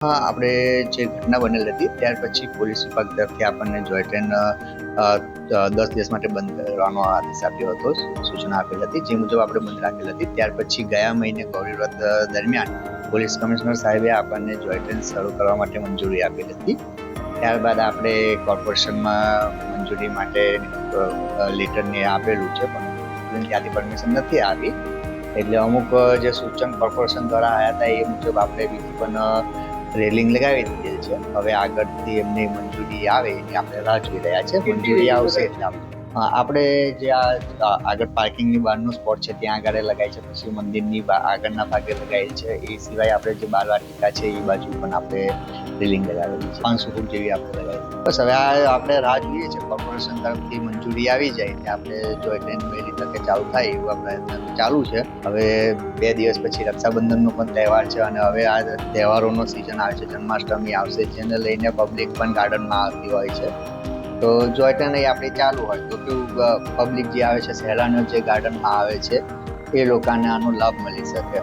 હા, આપણે જે ઘટના બનેલ હતી ત્યાર પછી પોલીસ વિભાગ તરફથી આપણને જોય ટ્રેન 10 દિવસ માટે બંધ કરવાનો આદેશ આપ્યો હતો, સૂચના આપેલ હતી, જે મુજબ આપણે બંધ રાખેલ હતી. ત્યાર પછી ગયા મહિને ગૌરી વ્રત દરમિયાન પોલીસ કમિશનર સાહેબે આપણને જોય ટ્રેન શરૂ કરવા માટે મંજૂરી આપેલ હતી. ત્યારબાદ આપણે કોર્પોરેશનમાં મંજૂરી માટે લેટરને આપેલું છે, પણ ત્યાંથી પરમિશન નથી આવી. એટલે અમુક જે સૂચન કોર્પોરેશન દ્વારા આવ્યા હતા એ મુજબ આપણે બીજી પણ રેલિંગ લગાવી દીધેલ છે. હવે આગળથી એમની મંજૂરી આવે એની આપણે રાહ જોઈ રહ્યા છે. મંજૂરી આવશે એટલે આપણે જે આગળ પાર્કિંગની બહારનો સ્પોટ છે ત્યાં આગળ લગાવી છે, પછી મંદિરની આગળના ભાગે લગાવેલ છે. એ સિવાય આપણે જે બાલવાટિકા છે એ બાજુ પણ આપણે રેલિંગ લગાવેલી છે, 500 ફૂટ જેવી આપણે લગાવી. બસ હવે આપણે રાહ જોઈએ છે કોર્પોરેશન તરફથી મંજૂરી આવી જાય એટલે આપણે જો ટ્રેન વહેલી તકે ચાલુ થાય એવું આપણે ચાલુ છે. હવે 2 દિવસ પછી રક્ષાબંધનનો પણ તહેવાર છે અને હવે આ તહેવારોનો સિઝન આવે છે, જન્માષ્ટમી આવશે, જેને લઈને પબ્લિક પણ ગાર્ડનમાં આવતી હોય છે. તો જોય ટ્રેન આપણી ચાલુ હોય તો કેવું પબ્લિક જે આવે છે, સહેલાણીઓ જે ગાર્ડનમાં આવે છે એ લોકોને આનો લાભ મળી શકે.